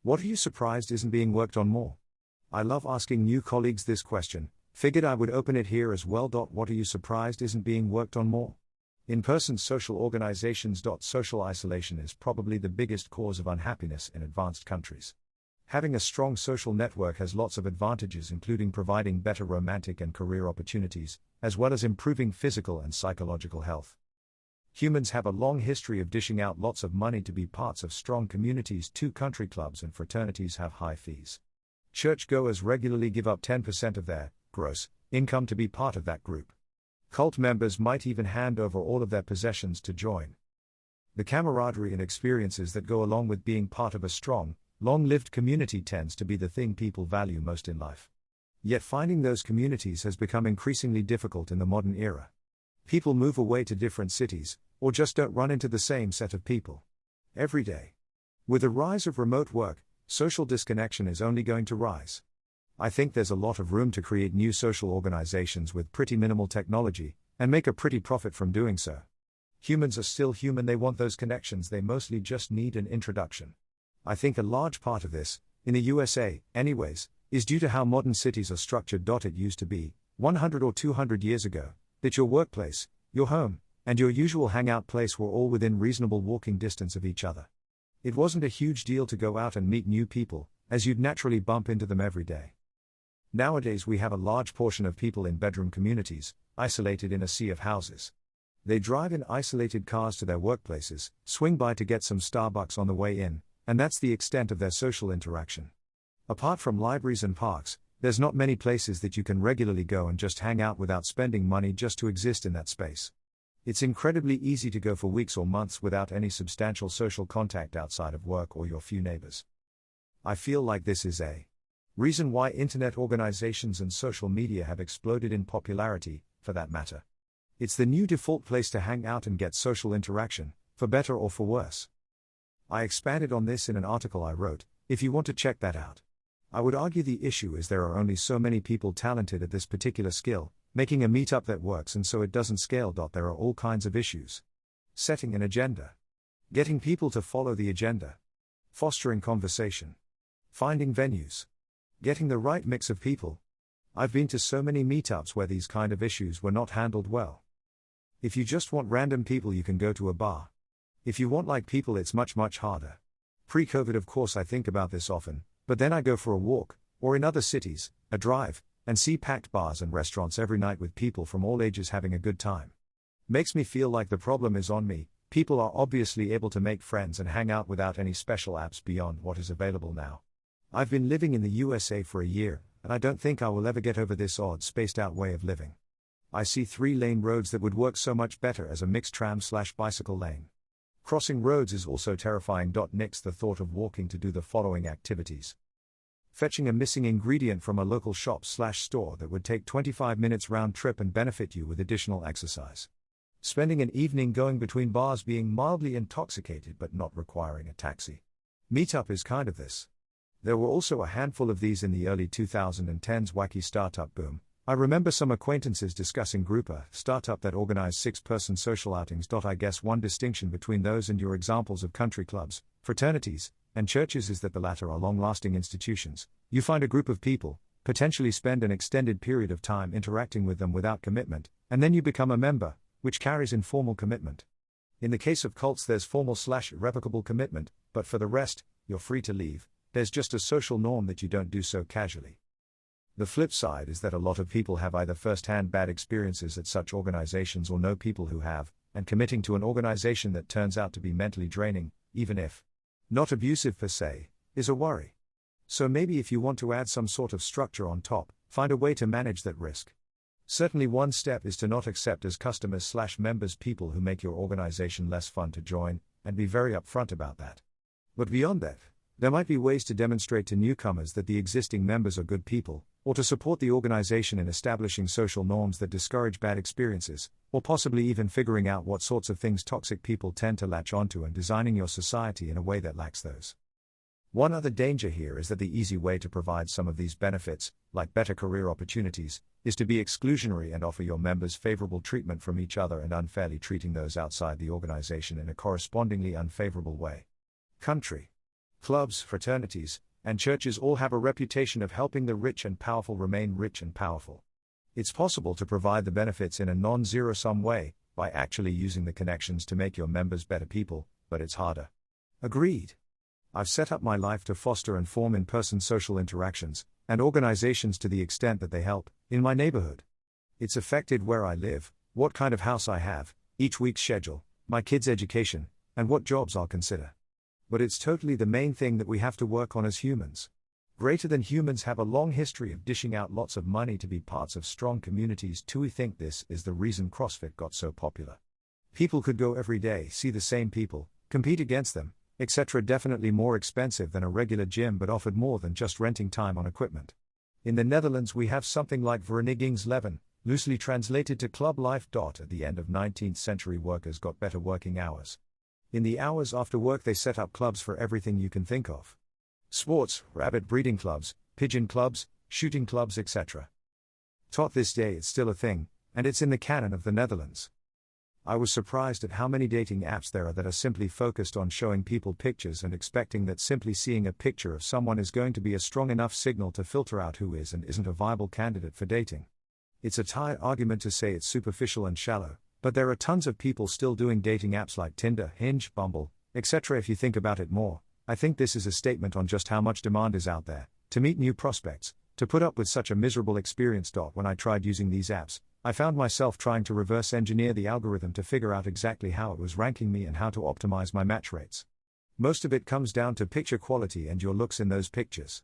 What are you surprised isn't being worked on more? I love asking new colleagues this question. Figured I would open it here as well. What are you surprised isn't being worked on more? In-person social organizations. Social isolation is probably the biggest cause of unhappiness in advanced countries. Having a strong social network has lots of advantages, including providing better romantic and career opportunities, as well as improving physical and psychological health. Humans have a long history of dishing out lots of money to be parts of strong communities. Country clubs and fraternities have high fees. Churchgoers regularly give up 10% of their gross income to be part of that group. Cult members might even hand over all of their possessions to join. The camaraderie and experiences that go along with being part of a strong, long-lived community tends to be the thing people value most in life. Yet finding those communities has become increasingly difficult in the modern era. People move away to different cities, or just don't run into the same set of people every day. With the rise of remote work, social disconnection is only going to rise. I think there's a lot of room to create new social organizations with pretty minimal technology, and make a pretty profit from doing so. Humans are still human, they want those connections, they mostly just need an introduction. I think a large part of this, in the USA, anyways, is due to how modern cities are structured. It used to be, 100 or 200 years ago, that your workplace, your home, and your usual hangout place were all within reasonable walking distance of each other. It wasn't a huge deal to go out and meet new people, as you'd naturally bump into them every day. Nowadays we have a large portion of people in bedroom communities, isolated in a sea of houses. They drive in isolated cars to their workplaces, swing by to get some Starbucks on the way in, and that's the extent of their social interaction. Apart from libraries and parks, there's not many places that you can regularly go and just hang out without spending money just to exist in that space. It's incredibly easy to go for weeks or months without any substantial social contact outside of work or your few neighbors. I feel like this is a reason why internet organizations and social media have exploded in popularity, for that matter. It's the new default place to hang out and get social interaction, for better or for worse. I expanded on this in an article I wrote, if you want to check that out. I would argue the issue is there are only so many people talented at this particular skill, making a meetup that works, and so it doesn't scale. There are all kinds of issues. Setting an agenda. Getting people to follow the agenda. Fostering conversation. Finding venues. Getting the right mix of people. I've been to so many meetups where these kind of issues were not handled well. If you just want random people, you can go to a bar. If you want like people, it's much harder. Pre-COVID, of course, I think about this often, but then I go for a walk, or in other cities, a drive, and see packed bars and restaurants every night with people from all ages having a good time. Makes me feel like the problem is on me. People are obviously able to make friends and hang out without any special apps beyond what is available now. I've been living in the USA for a year, and I don't think I will ever get over this odd spaced out way of living. I see 3-lane roads that would work so much better as a mixed tram/bicycle lane. Crossing roads is also terrifying. Nix the thought of walking to do the following activities. Fetching a missing ingredient from a local shop/store that would take 25 minutes round trip and benefit you with additional exercise. Spending an evening going between bars being mildly intoxicated but not requiring a taxi. Meetup is kind of this. There were also a handful of these in the early 2010s wacky startup boom. I remember some acquaintances discussing Grouper, startup that organized 6-person social outings. I guess one distinction between those and your examples of country clubs, fraternities, and churches is that the latter are long-lasting institutions. You find a group of people, potentially spend an extended period of time interacting with them without commitment, and then you become a member, which carries informal commitment. In the case of cults, there's formal/irrevocable commitment, but for the rest, you're free to leave. There's just a social norm that you don't do so casually. The flip side is that a lot of people have either first-hand bad experiences at such organizations or know people who have, and committing to an organization that turns out to be mentally draining, even if not abusive per se, is a worry. So maybe if you want to add some sort of structure on top, find a way to manage that risk. Certainly one step is to not accept as customers/members people who make your organization less fun to join, and be very upfront about that. But beyond that, there might be ways to demonstrate to newcomers that the existing members are good people, or to support the organization in establishing social norms that discourage bad experiences, or possibly even figuring out what sorts of things toxic people tend to latch onto and designing your society in a way that lacks those. One other danger here is that the easy way to provide some of these benefits, like better career opportunities, is to be exclusionary and offer your members favorable treatment from each other and unfairly treating those outside the organization in a correspondingly unfavorable way. country. Clubs, fraternities, and churches all have a reputation of helping the rich and powerful remain rich and powerful. It's possible to provide the benefits in a non-zero-sum way, by actually using the connections to make your members better people, but it's harder. Agreed. I've set up my life to foster and form in-person social interactions, and organizations to the extent that they help, in my neighborhood. It's affected where I live, what kind of house I have, each week's schedule, my kids' education, and what jobs I'll consider. But it's totally the main thing that we have to work on as humans. Greater than humans have a long history of dishing out lots of money to be parts of strong communities too. We think this is the reason CrossFit got so popular. People could go every day, see the same people, compete against them, etc. Definitely more expensive than a regular gym, but offered more than just renting time on equipment. In the Netherlands we have something like verenigingsleven, loosely translated to club life. At the end of 19th century workers got better working hours. In the hours after work they set up clubs for everything you can think of. Sports, rabbit breeding clubs, pigeon clubs, shooting clubs, etc. This day it's still a thing, and it's in the canon of the Netherlands. I was surprised at how many dating apps there are that are simply focused on showing people pictures and expecting that simply seeing a picture of someone is going to be a strong enough signal to filter out who is and isn't a viable candidate for dating. It's a tired argument to say it's superficial and shallow, but there are tons of people still doing dating apps like Tinder, Hinge, Bumble, etc. If you think about it more, I think this is a statement on just how much demand is out there, to meet new prospects, to put up with such a miserable experience. When I tried using these apps, I found myself trying to reverse engineer the algorithm to figure out exactly how it was ranking me and how to optimize my match rates. Most of it comes down to picture quality and your looks in those pictures.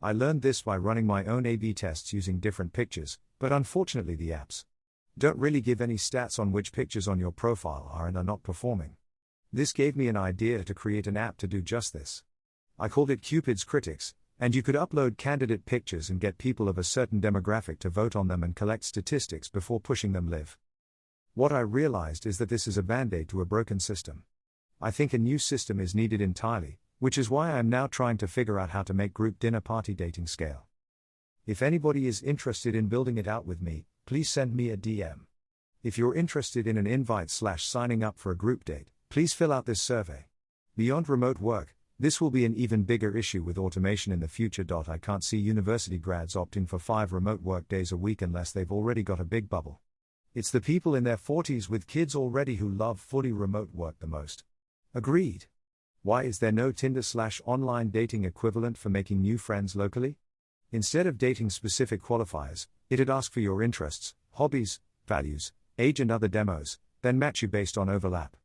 I learned this by running my own A/B tests using different pictures, but unfortunately the apps don't really give any stats on which pictures on your profile are and are not performing. This gave me an idea to create an app to do just this. I called it Cupid's Critics, and you could upload candidate pictures and get people of a certain demographic to vote on them and collect statistics before pushing them live. What I realized is that this is a band-aid to a broken system. I think a new system is needed entirely, which is why I am now trying to figure out how to make group dinner party dating scale. If anybody is interested in building it out with me, please send me a DM. If you're interested in an invite/signing up for a group date, please fill out this survey. Beyond remote work, this will be an even bigger issue with automation in the future. I can't see university grads opting for 5 remote work days a week unless they've already got a big bubble. It's the people in their 40s with kids already who love fully remote work the most. Agreed. Why is there no Tinder/online dating equivalent for making new friends locally? Instead of dating specific qualifiers, it'd ask for your interests, hobbies, values, age and other demos, then match you based on overlap.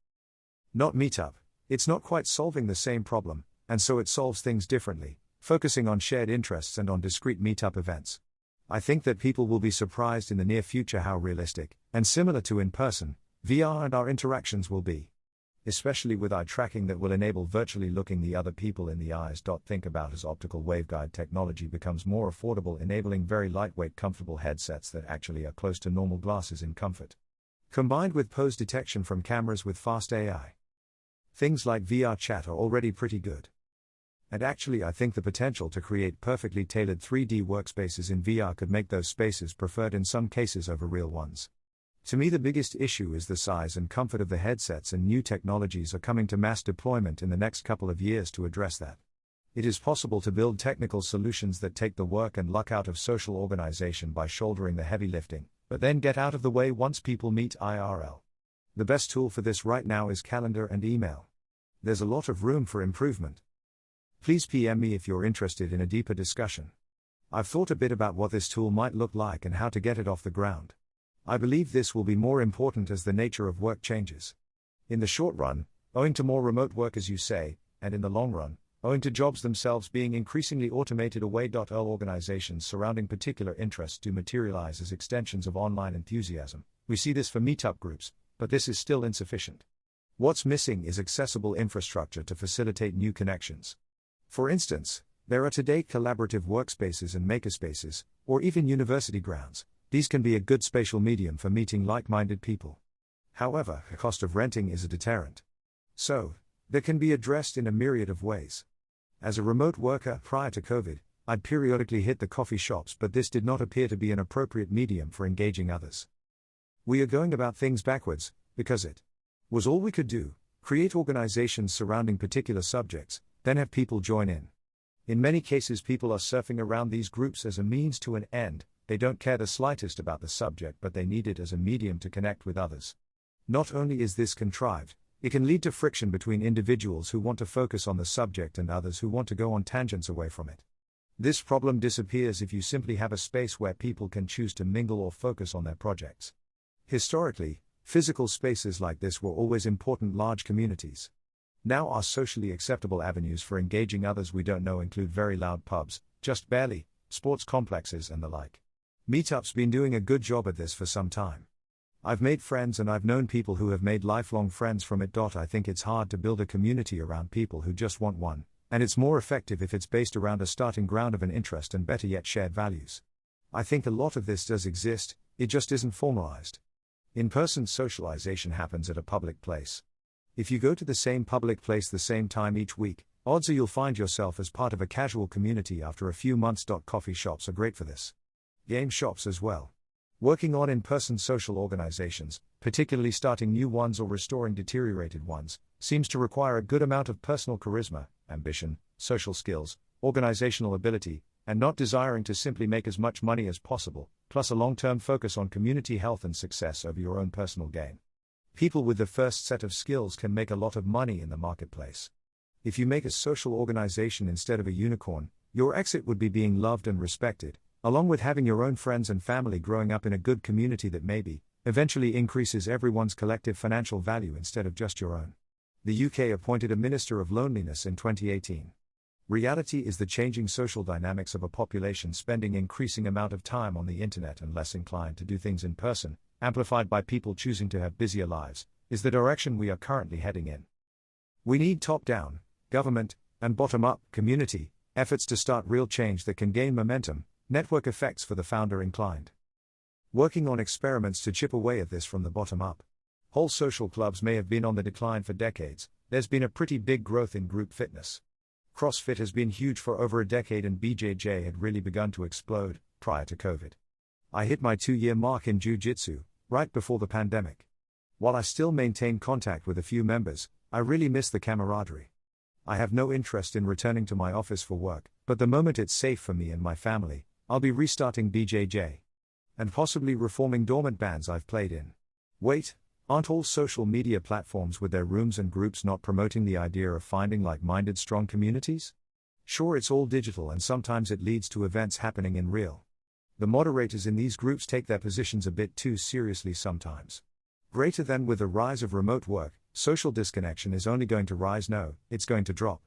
Not Meetup. It's not quite solving the same problem, and so it solves things differently, focusing on shared interests and on discrete meetup events. I think that people will be surprised in the near future how realistic, and similar to in-person, VR and our interactions will be. Especially with eye tracking that will enable virtually looking the other people in the eyes. Think about as optical waveguide technology becomes more affordable, enabling very lightweight comfortable headsets that actually are close to normal glasses in comfort. Combined with pose detection from cameras with fast AI. Things like VR chat are already pretty good. And actually I think the potential to create perfectly tailored 3D workspaces in VR could make those spaces preferred in some cases over real ones. To me the biggest issue is the size and comfort of the headsets, and new technologies are coming to mass deployment in the next couple of years to address that. It is possible to build technical solutions that take the work and luck out of social organization by shouldering the heavy lifting, but then get out of the way once people meet IRL. The best tool for this right now is calendar and email. There's a lot of room for improvement. Please PM me if you're interested in a deeper discussion. I've thought a bit about what this tool might look like and how to get it off the ground. I believe this will be more important as the nature of work changes. In the short run, owing to more remote work as you say, and in the long run, owing to jobs themselves being increasingly automated away. Organizations surrounding particular interests do materialize as extensions of online enthusiasm. We see this for meetup groups, but this is still insufficient. What's missing is accessible infrastructure to facilitate new connections. For instance, there are today collaborative workspaces and makerspaces, or even university grounds. These can be a good spatial medium for meeting like-minded people. However, the cost of renting is a deterrent. So, that can be addressed in a myriad of ways. As a remote worker prior to COVID, I'd periodically hit the coffee shops, but this did not appear to be an appropriate medium for engaging others. We are going about things backwards, because it was all we could do. Create organizations surrounding particular subjects, then have people join in. In many cases, people are surfing around these groups as a means to an end. They don't care the slightest about the subject, but they need it as a medium to connect with others. Not only is this contrived, it can lead to friction between individuals who want to focus on the subject and others who want to go on tangents away from it. This problem disappears if you simply have a space where people can choose to mingle or focus on their projects. Historically, physical spaces like this were always important large communities. Now our socially acceptable avenues for engaging others we don't know include very loud pubs, just barely, sports complexes and the like. Meetup's been doing a good job at this for some time. I've made friends and I've known people who have made lifelong friends from it. I think it's hard to build a community around people who just want one, and it's more effective if it's based around a starting ground of an interest and better yet shared values. I think a lot of this does exist, it just isn't formalized. In-person socialization happens at a public place. If you go to the same public place the same time each week, odds are you'll find yourself as part of a casual community after a few months. Coffee shops are great for this. Game shops as well. Working on in-person social organizations, particularly starting new ones or restoring deteriorated ones, seems to require a good amount of personal charisma, ambition, social skills, organizational ability, and not desiring to simply make as much money as possible, plus a long-term focus on community health and success over your own personal gain. People with the first set of skills can make a lot of money in the marketplace. If you make a social organization instead of a unicorn, your exit would be being loved and respected, along with having your own friends and family growing up in a good community that maybe, eventually increases everyone's collective financial value instead of just your own. The UK appointed a Minister of Loneliness in 2018. Reality is the changing social dynamics of a population spending increasing amount of time on the internet and less inclined to do things in person, amplified by people choosing to have busier lives, is the direction we are currently heading in. We need top-down, government, and bottom-up, community, efforts to start real change that can gain momentum, network effects for the founder inclined. Working on experiments to chip away at this from the bottom up. Whole social clubs may have been on the decline for decades, there's been a pretty big growth in group fitness. CrossFit has been huge for over a decade and BJJ had really begun to explode, prior to COVID. I hit my 2-year mark in Jiu-Jitsu, right before the pandemic. While I still maintain contact with a few members, I really miss the camaraderie. I have no interest in returning to my office for work, but the moment it's safe for me and my family, I'll be restarting BJJ. And possibly reforming dormant bands I've played in. Wait, aren't all social media platforms with their rooms and groups not promoting the idea of finding like-minded strong communities? Sure, it's all digital and sometimes it leads to events happening in real. The moderators in these groups take their positions a bit too seriously sometimes. Greater than with the rise of remote work, social disconnection is only going to rise. No, it's going to drop.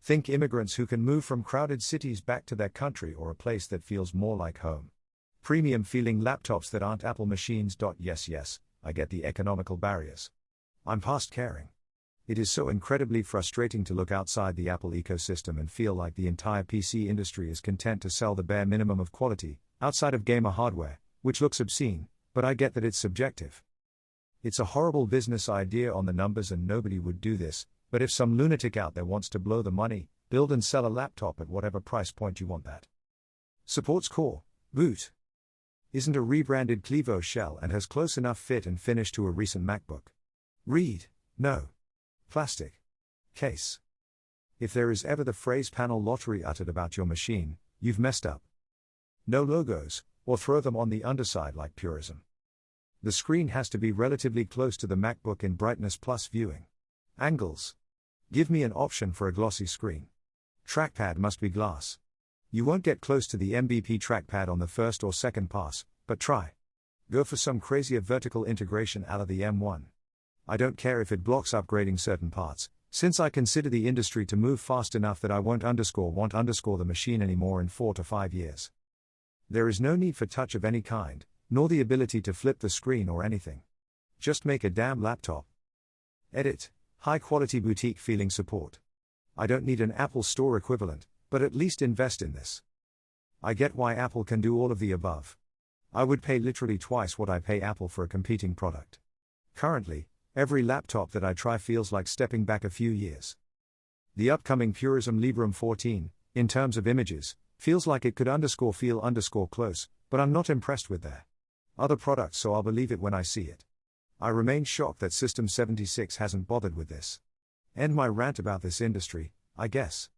Think immigrants who can move from crowded cities back to their country or a place that feels more like home. Premium feeling laptops that aren't Apple machines. Yes, I get the economical barriers. I'm past caring. It is so incredibly frustrating to look outside the Apple ecosystem and feel like the entire PC industry is content to sell the bare minimum of quality, outside of gamer hardware, which looks obscene, but I get that it's subjective. It's a horrible business idea on the numbers and nobody would do this, but if some lunatic out there wants to blow the money, build and sell a laptop at whatever price point you want that. Supports Core, boot. Isn't a rebranded Clevo shell and has close enough fit and finish to a recent MacBook. Read, no. Plastic. Case. If there is ever the phrase panel lottery uttered about your machine, you've messed up. No logos, or throw them on the underside like purism. The screen has to be relatively close to the MacBook in brightness plus viewing angles. Give me an option for a glossy screen. Trackpad must be glass. You won't get close to the MVP trackpad on the first or second pass, but try. Go for some crazier vertical integration a la the M1. I don't care if it blocks upgrading certain parts, since I consider the industry to move fast enough that I won't want the machine anymore in 4 to 5 years. There is no need for touch of any kind, nor the ability to flip the screen or anything. Just make a damn laptop. Edit. High quality boutique feeling support. I don't need an Apple Store equivalent, but at least invest in this. I get why Apple can do all of the above. I would pay literally twice what I pay Apple for a competing product. Currently, every laptop that I try feels like stepping back a few years. The upcoming Purism Librem 14, in terms of images, feels like it could _feel_close, but I'm not impressed with their other products, so I'll believe it when I see it. I remain shocked that System 76 hasn't bothered with this. End my rant about this industry, I guess.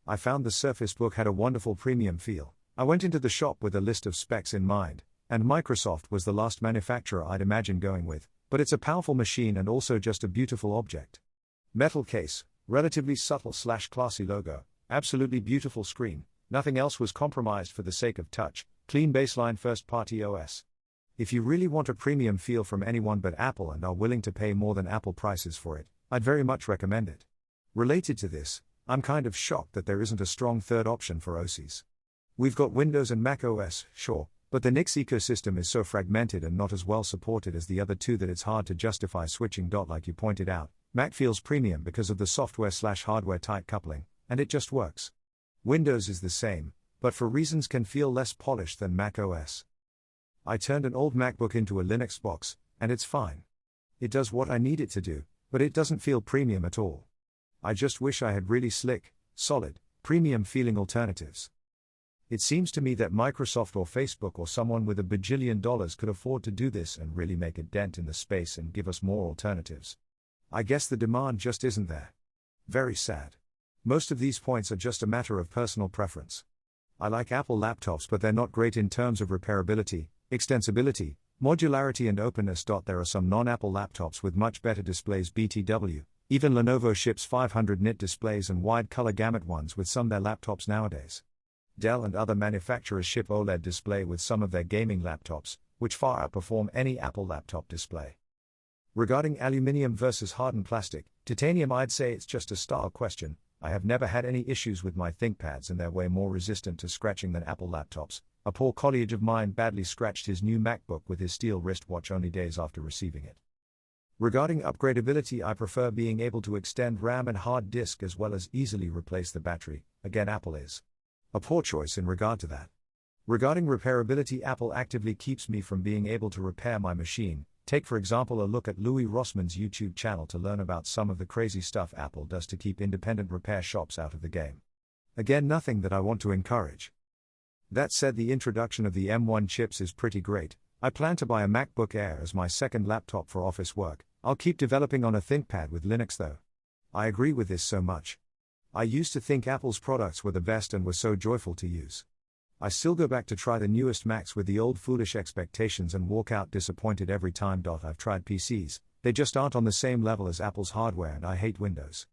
I found the Surface Book had a wonderful premium feel. I went into the shop with a list of specs in mind, and Microsoft was the last manufacturer I'd imagine going with, but it's a powerful machine and also just a beautiful object. Metal case, relatively subtle/classy logo, absolutely beautiful screen, nothing else was compromised for the sake of touch, clean baseline first-party OS. If you really want a premium feel from anyone but Apple and are willing to pay more than Apple prices for it, I'd very much recommend it. Related to this, I'm kind of shocked that there isn't a strong third option for OSs. We've got Windows and Mac OS, sure, but the Nix ecosystem is so fragmented and not as well supported as the other two that it's hard to justify switching. Like you pointed out, Mac feels premium because of the software/hardware tight coupling, and it just works. Windows is the same, but for reasons can feel less polished than Mac OS. I turned an old MacBook into a Linux box, and it's fine. It does what I need it to do, but it doesn't feel premium at all. I just wish I had really slick, solid, premium feeling alternatives. It seems to me that Microsoft or Facebook or someone with $1 bajillion could afford to do this and really make a dent in the space and give us more alternatives. I guess the demand just isn't there. Very sad. Most of these points are just a matter of personal preference. I like Apple laptops, but they're not great in terms of repairability, extensibility, modularity and openness. There are some non-Apple laptops with much better displays. BTW, even Lenovo ships 500 nit displays and wide color gamut ones with some of their laptops nowadays. Dell and other manufacturers ship OLED display with some of their gaming laptops, which far outperform any Apple laptop display. Regarding aluminium versus hardened plastic, titanium, I'd say it's just a style question. I have never had any issues with my ThinkPads and they're way more resistant to scratching than Apple laptops. A poor colleague of mine badly scratched his new MacBook with his steel wristwatch only days after receiving it. Regarding upgradability, I prefer being able to extend RAM and hard disk as well as easily replace the battery. Again, Apple is a poor choice in regard to that. Regarding repairability, Apple actively keeps me from being able to repair my machine. Take for example a look at Louis Rossmann's YouTube channel to learn about some of the crazy stuff Apple does to keep independent repair shops out of the game. Again, nothing that I want to encourage. That said, the introduction of the M1 chips is pretty great. I plan to buy a MacBook Air as my second laptop for office work. I'll keep developing on a ThinkPad with Linux though. I agree with this so much. I used to think Apple's products were the best and were so joyful to use. I still go back to try the newest Macs with the old foolish expectations and walk out disappointed every time. I've tried PCs, they just aren't on the same level as Apple's hardware and I hate Windows.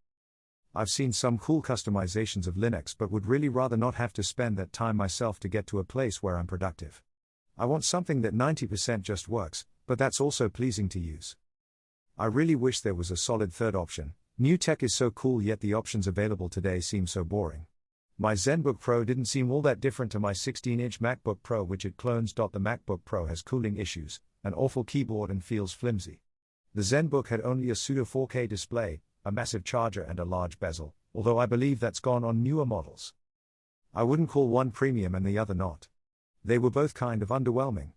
I've seen some cool customizations of Linux but would really rather not have to spend that time myself to get to a place where I'm productive. I want something that 90% just works, but that's also pleasing to use. I really wish there was a solid third option. New tech is so cool, yet the options available today seem so boring. My ZenBook Pro didn't seem all that different to my 16-inch MacBook Pro, which it clones. The MacBook Pro has cooling issues, an awful keyboard and feels flimsy. The ZenBook had only a pseudo 4K display, a massive charger and a large bezel, although I believe that's gone on newer models. I wouldn't call one premium and the other not. They were both kind of underwhelming.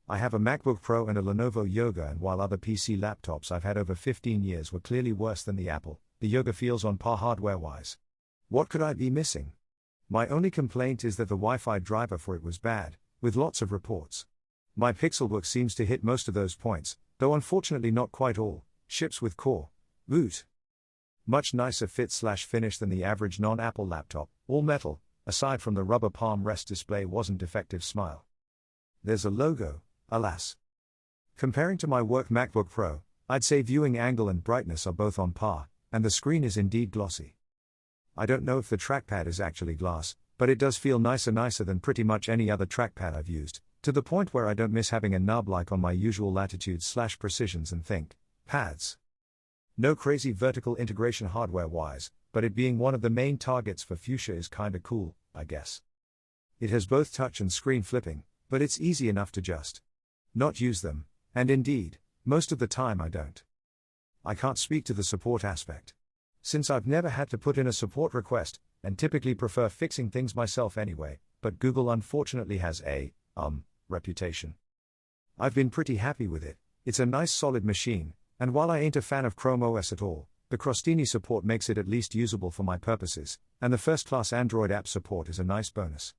I have a MacBook Pro and a Lenovo Yoga, and while other PC laptops I've had over 15 years were clearly worse than the Apple, the Yoga feels on par hardware-wise. What could I be missing? My only complaint is that the Wi-Fi driver for it was bad, with lots of reports. My Pixelbook seems to hit most of those points, though unfortunately not quite all. Ships with Core boot. Much nicer fit/finish than the average non-Apple laptop, all metal, aside from the rubber palm rest display wasn't defective. Smile. There's a logo, alas. Comparing to my work MacBook Pro, I'd say viewing angle and brightness are both on par, and the screen is indeed glossy. I don't know if the trackpad is actually glass, but it does feel nicer than pretty much any other trackpad I've used, to the point where I don't miss having a nub like on my usual latitudes/precisions and ThinkPads. No crazy vertical integration hardware-wise, but it being one of the main targets for Fuchsia is kinda cool, I guess. It has both touch and screen flipping, but it's easy enough to just not use them, and indeed, most of the time I don't. I can't speak to the support aspect, since I've never had to put in a support request, and typically prefer fixing things myself anyway, but Google unfortunately has a reputation. I've been pretty happy with it. It's a nice solid machine, and while I ain't a fan of Chrome OS at all, the Crostini support makes it at least usable for my purposes, and the first-class Android app support is a nice bonus.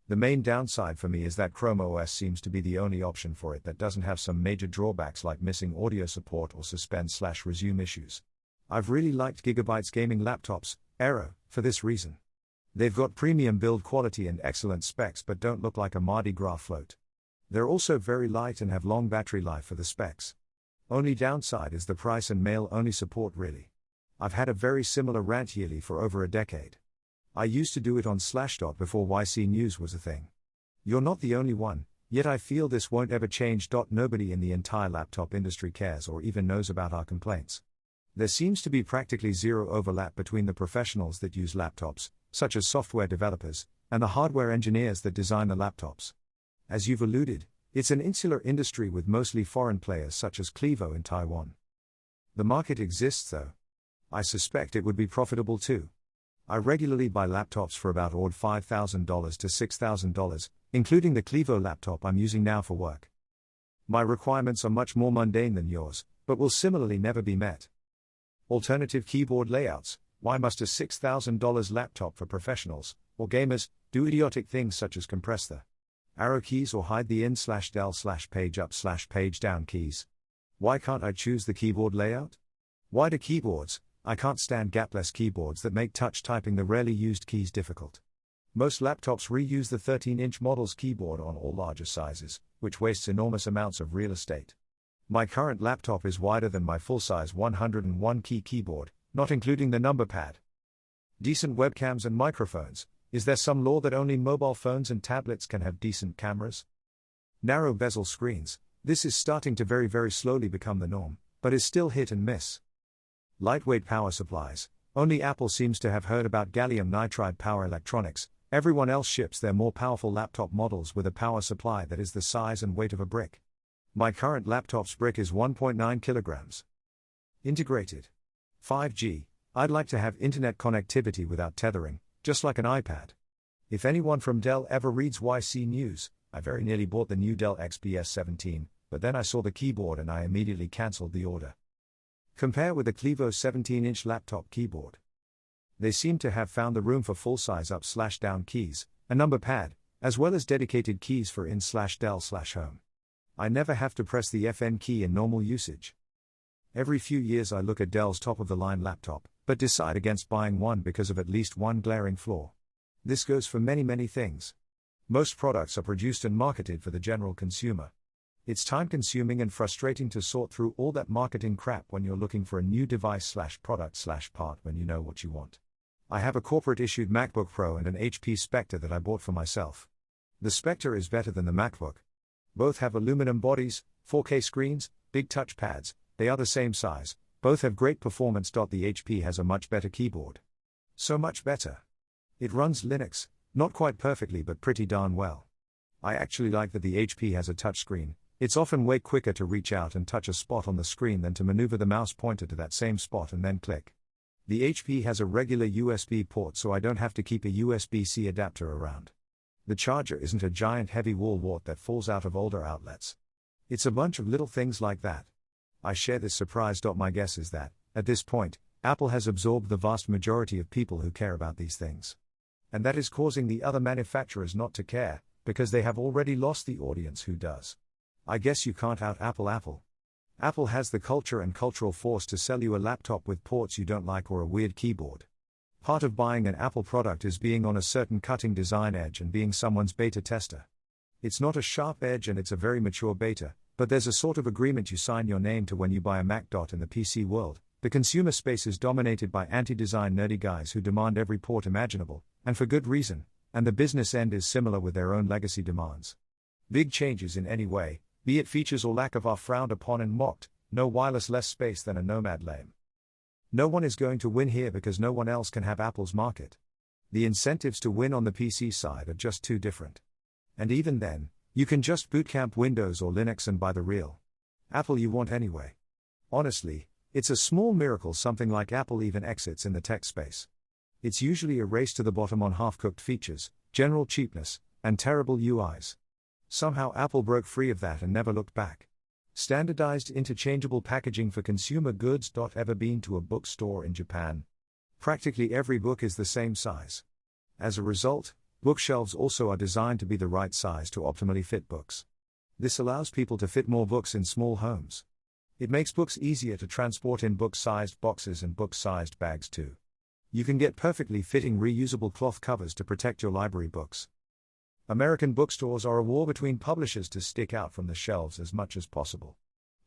The main downside for me is that Chrome OS seems to be the only option for it that doesn't have some major drawbacks like missing audio support or suspend/resume issues. I've really liked Gigabyte's gaming laptops, Aero, for this reason. They've got premium build quality and excellent specs but don't look like a Mardi Gras float. They're also very light and have long battery life for the specs. Only downside is the price and mail-only support really. I've had a very similar rant yearly for over a decade. I used to do it on Slashdot before YC News was a thing. You're not the only one, yet I feel this won't ever change. Nobody in the entire laptop industry cares or even knows about our complaints. There seems to be practically zero overlap between the professionals that use laptops, such as software developers, and the hardware engineers that design the laptops. As you've alluded, it's an insular industry with mostly foreign players such as Clevo in Taiwan. The market exists though. I suspect it would be profitable too. I regularly buy laptops for about $5,000 to $6,000, including the Clevo laptop I'm using now for work. My requirements are much more mundane than yours, but will similarly never be met. Alternative keyboard layouts. Why must a $6,000 laptop for professionals, or gamers, do idiotic things such as compress the arrow keys or hide the in/del/page up/page down keys? Why can't I choose the keyboard layout? Wider keyboards. I can't stand gapless keyboards that make touch typing the rarely used keys difficult. Most laptops reuse the 13-inch model's keyboard on all larger sizes, which wastes enormous amounts of real estate. My current laptop is wider than my full-size 101-key keyboard, not including the number pad. Decent webcams and microphones. Is there some law that only mobile phones and tablets can have decent cameras? Narrow bezel screens. This is starting to very slowly become the norm, but is still hit and miss. Lightweight power supplies. Only Apple seems to have heard about gallium nitride power electronics. Everyone else ships their more powerful laptop models with a power supply that is the size and weight of a brick. My current laptop's brick is 1.9 kilograms. Integrated 5G. I'd like to have internet connectivity without tethering, just like an iPad. If anyone from Dell ever reads YC News, I very nearly bought the new Dell XPS 17, but then I saw the keyboard and I immediately cancelled the order. Compare with the Clevo 17-inch laptop keyboard. They seem to have found the room for full-size up/down keys, a number pad, as well as dedicated keys for in/del/home. I never have to press the FN key in normal usage. Every few years I look at Dell's top-of-the-line laptop, but decide against buying one because of at least one glaring flaw. This goes for many things. Most products are produced and marketed for the general consumer. It's time-consuming and frustrating to sort through all that marketing crap when you're looking for a new device/product/part when you know what you want. I have a corporate-issued MacBook Pro and an HP Spectre that I bought for myself. The Spectre is better than the MacBook. Both have aluminum bodies, 4K screens, big touch pads, they are the same size, both have great performance. The HP has a much better keyboard. So much better. It runs Linux, not quite perfectly but pretty darn well. I actually like that the HP has a touchscreen. It's often way quicker to reach out and touch a spot on the screen than to maneuver the mouse pointer to that same spot and then click. The HP has a regular USB port so I don't have to keep a USB-C adapter around. The charger isn't a giant heavy wall wart that falls out of older outlets. It's a bunch of little things like that. I share this surprise. My guess is that, at this point, Apple has absorbed the vast majority of people who care about these things. And that is causing the other manufacturers not to care, because they have already lost the audience who does. I guess you can't out Apple. Apple has the culture and cultural force to sell you a laptop with ports you don't like or a weird keyboard. Part of buying an Apple product is being on a certain cutting design edge and being someone's beta tester. It's not a sharp edge and it's a very mature beta, but there's a sort of agreement you sign your name to when you buy a Mac. In the PC world, the consumer space is dominated by anti-design nerdy guys who demand every port imaginable, and for good reason, and the business end is similar with their own legacy demands. Big changes in any way, be it features or lack of, are frowned upon and mocked. No wireless, less space than a Nomad, lame. No one is going to win here because no one else can have Apple's market. The incentives to win on the PC side are just too different. And even then, you can just bootcamp Windows or Linux and buy the real Apple you want anyway. Honestly, it's a small miracle something like Apple even exits in the tech space. It's usually a race to the bottom on half-cooked features, general cheapness, and terrible UIs. Somehow Apple broke free of that and never looked back. Standardized interchangeable packaging for consumer goods. Ever been to a bookstore in Japan? Practically every book is the same size. As a result, Bookshelves also are designed to be the right size to optimally fit books. This allows people to fit more books in small homes. It makes books easier to transport in book-sized boxes and book-sized bags too. You can get perfectly fitting reusable cloth covers to protect your library books. American bookstores are a war between publishers to stick out from the shelves as much as possible.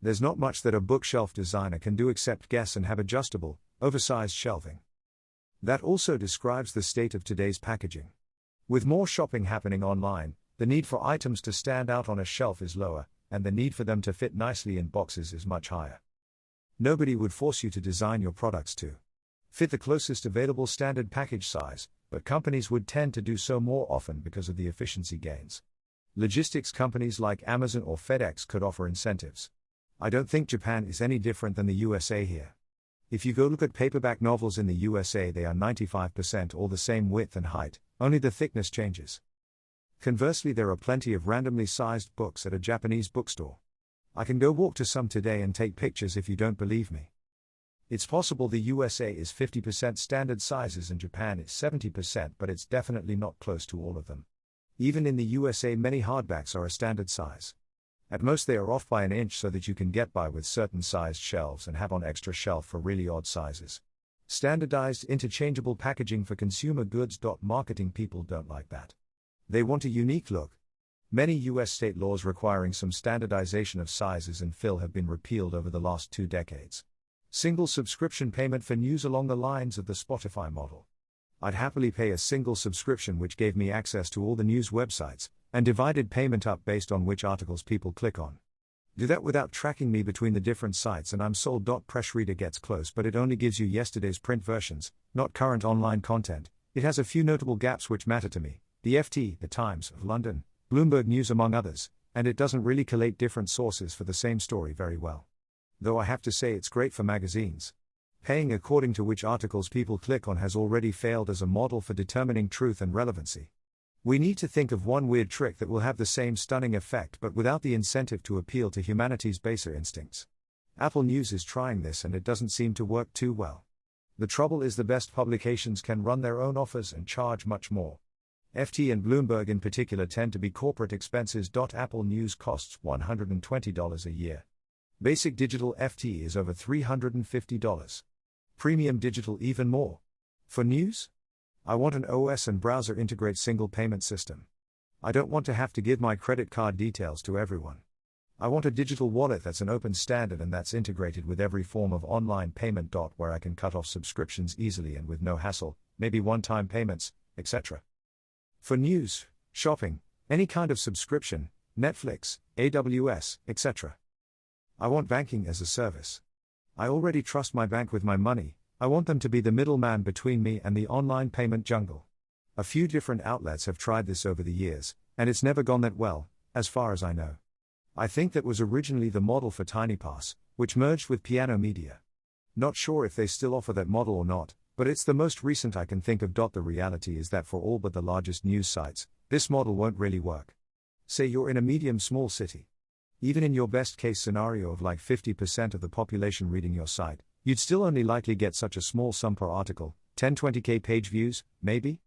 There's not much that a bookshelf designer can do except guess and have adjustable, oversized shelving. That also describes the state of today's packaging. With more shopping happening online, the need for items to stand out on a shelf is lower, and the need for them to fit nicely in boxes is much higher. Nobody would force you to design your products to fit the closest available standard package size, but companies would tend to do so more often because of the efficiency gains. Logistics companies like Amazon or FedEx could offer incentives. I don't think Japan is any different than the USA here. If you go look at paperback novels in the USA, they are 95% all the same width and height, only the thickness changes. Conversely, there are plenty of randomly sized books at a Japanese bookstore. I can go walk to some today and take pictures if you don't believe me. It's possible the USA is 50% standard sizes and Japan is 70%, but it's definitely not close to all of them. Even in the USA, many hardbacks are a standard size. At most they are off by an inch so that you can get by with certain sized shelves and have on extra shelf for really odd sizes. Standardized interchangeable packaging for consumer goods. Marketing people don't like that. They want a unique look. Many US state laws requiring some standardization of sizes and fill have been repealed over the last 2 decades. Single subscription payment for news along the lines of the Spotify model. I'd happily pay a single subscription which gave me access to all the news websites, and divided payment up based on which articles people click on. Do that without tracking me between the different sites and I'm sold. Press Reader gets close, but it only gives you yesterday's print versions, not current online content. It has a few notable gaps which matter to me. The FT, the Times of London, Bloomberg News among others, and it doesn't really collate different sources for the same story very well. Though I have to say it's great for magazines. Paying according to which articles people click on has already failed as a model for determining truth and relevancy. We need to think of one weird trick that will have the same stunning effect but without the incentive to appeal to humanity's baser instincts. Apple News is trying this and it doesn't seem to work too well. The trouble is the best publications can run their own offers and charge much more. FT and Bloomberg in particular tend to be corporate expenses. Apple News costs $120 a year. Basic digital FT is over $350. Premium digital even more. For news? I want an OS and browser integrate single payment system. I don't want to have to give my credit card details to everyone. I want a digital wallet that's an open standard and that's integrated with every form of online payment. Where I can cut off subscriptions easily and with no hassle, maybe one-time payments, etc. For news, shopping, any kind of subscription, Netflix, AWS, etc. I want banking as a service. I already trust my bank with my money. I want them to be the middleman between me and the online payment jungle. A few different outlets have tried this over the years, and it's never gone that well, as far as I know. I think that was originally the model for TinyPass, which merged with Piano Media. Not sure if they still offer that model or not, but it's the most recent I can think of. The reality is that for all but the largest news sites, this model won't really work. Say you're in a medium-small city. Even in your best-case scenario of like 50% of the population reading your site, you'd still only likely get such a small sum per article, 10-20k page views, maybe?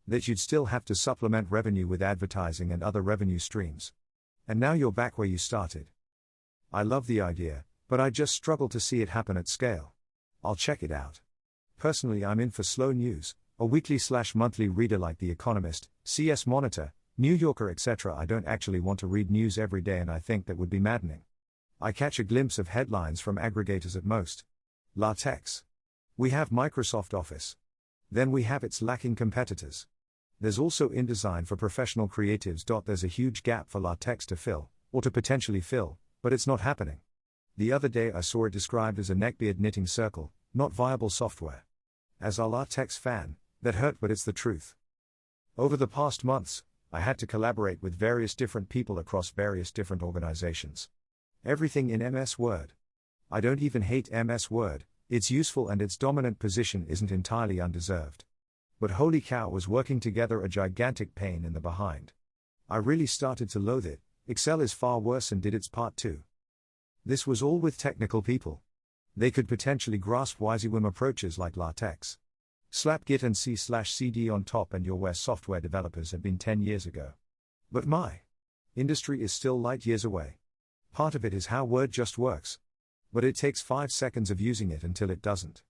That you'd still have to supplement revenue with advertising and other revenue streams. And now you're back where you started. I love the idea, but I just struggle to see it happen at scale. I'll check it out. Personally, I'm in for slow news, a weekly/monthly reader like The Economist, CS Monitor, New Yorker, etc. I don't actually want to read news every day, and I think that would be maddening. I catch a glimpse of headlines from aggregators at most. LaTeX. We have Microsoft Office. Then we have its lacking competitors. There's also InDesign for professional creatives. There's a huge gap for LaTeX to fill, or to potentially fill, but it's not happening. The other day I saw it described as a neckbeard knitting circle, not viable software. As a LaTeX fan, that hurt, but it's the truth. Over the past months, I had to collaborate with various different people across various different organizations. Everything in MS Word. I don't even hate MS Word, it's useful and its dominant position isn't entirely undeserved. But holy cow, was working together a gigantic pain in the behind. I really started to loathe it. Excel is far worse and did its part too. This was all with technical people. They could potentially grasp WYSIWYM approaches like LaTeX. Slap git and c/cd on top and you're where software developers have been 10 years ago. But my industry is still light years away. Part of it is how Word just works. But it takes 5 seconds of using it until it doesn't.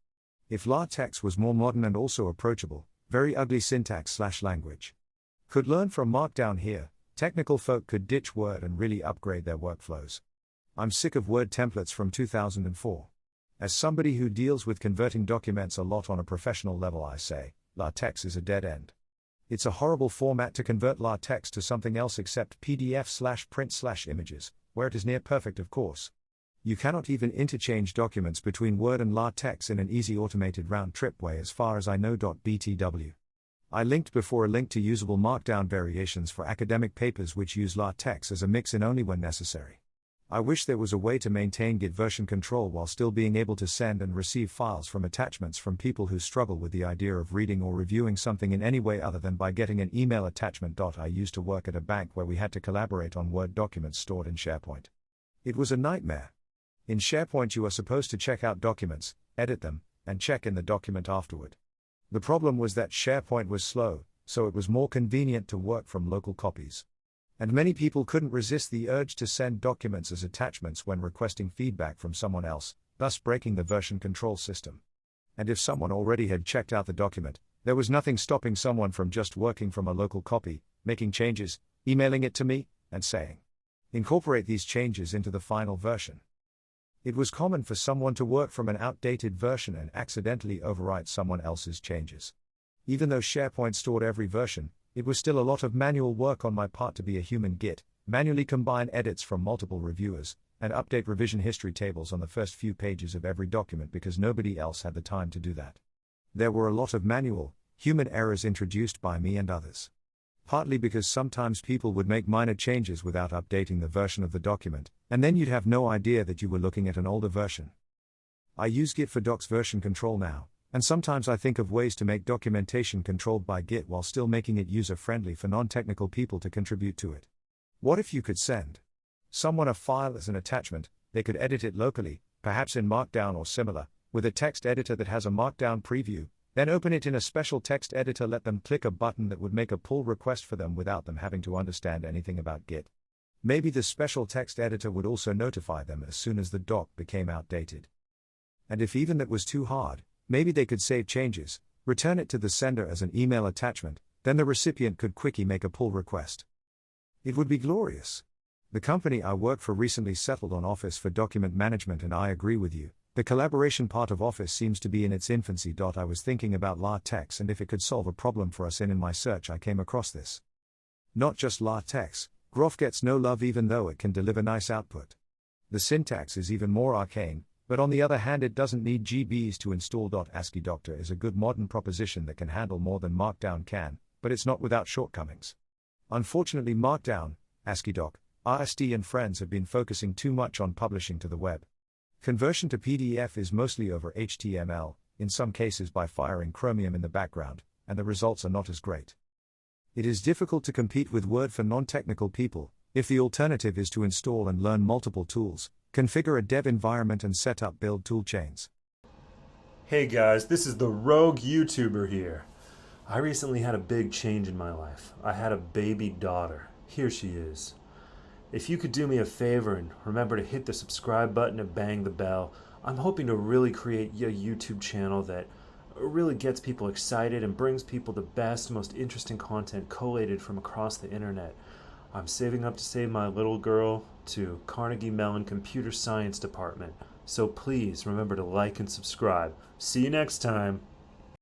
If LaTeX was more modern and also approachable, very ugly syntax/language could learn from Markdown here, technical folk could ditch Word and really upgrade their workflows. I'm sick of Word templates from 2004. As somebody who deals with converting documents a lot on a professional level, I say, LaTeX is a dead end. It's a horrible format to convert LaTeX to something else except PDF/print/images, where it is near perfect, of course. You cannot even interchange documents between Word and LaTeX in an easy automated round-trip way as far as I know. BTW. I linked before a link to usable Markdown variations for academic papers which use LaTeX as a mix-in only when necessary. I wish there was a way to maintain Git version control while still being able to send and receive files from attachments from people who struggle with the idea of reading or reviewing something in any way other than by getting an email attachment. I used to work at a bank where we had to collaborate on Word documents stored in SharePoint. It was a nightmare. In SharePoint you are supposed to check out documents, edit them, and check in the document afterward. The problem was that SharePoint was slow, so it was more convenient to work from local copies. And many people couldn't resist the urge to send documents as attachments when requesting feedback from someone else, thus breaking the version control system. And if someone already had checked out the document, there was nothing stopping someone from just working from a local copy, making changes, emailing it to me, and saying, "Incorporate these changes into the final version." It was common for someone to work from an outdated version and accidentally overwrite someone else's changes. Even though SharePoint stored every version, it was still a lot of manual work on my part to be a human Git, manually combine edits from multiple reviewers, and update revision history tables on the first few pages of every document because nobody else had the time to do that. There were a lot of manual, human errors introduced by me and others. Partly because sometimes people would make minor changes without updating the version of the document, and then you'd have no idea that you were looking at an older version. I use Git for Docs version control now, and sometimes I think of ways to make documentation controlled by Git while still making it user-friendly for non-technical people to contribute to it. What if you could send someone a file as an attachment? They could edit it locally, perhaps in Markdown or similar, with a text editor that has a Markdown preview, then open it in a special text editor, let them click a button that would make a pull request for them without them having to understand anything about Git. Maybe the special text editor would also notify them as soon as the doc became outdated. And if even that was too hard, maybe they could save changes, return it to the sender as an email attachment, then the recipient could quickly make a pull request. It would be glorious. The company I work for recently settled on Office for document management, and I agree with you. The collaboration part of Office seems to be in its infancy. I was thinking about LaTeX and if it could solve a problem for us, and in my search I came across this. Not just LaTeX, Groff gets no love even though it can deliver nice output. The syntax is even more arcane, but on the other hand it doesn't need GBs to install. ASCII Doctor is a good modern proposition that can handle more than Markdown can, but it's not without shortcomings. Unfortunately Markdown, ASCII Doc, RSD and friends have been focusing too much on publishing to the web. Conversion to PDF is mostly over HTML, in some cases by firing Chromium in the background, and the results are not as great. It is difficult to compete with Word for non-technical people, if the alternative is to install and learn multiple tools, configure a dev environment and set up build toolchains. Hey guys, this is the Rogue YouTuber here. I recently had a big change in my life. I had a baby daughter. Here she is. If you could do me a favor and remember to hit the subscribe button and bang the bell, I'm hoping to really create a YouTube channel that really gets people excited and brings people the best, most interesting content collated from across the internet. I'm saving up to save my little girl to Carnegie Mellon Computer Science Department, so please remember to like and subscribe. See you next time.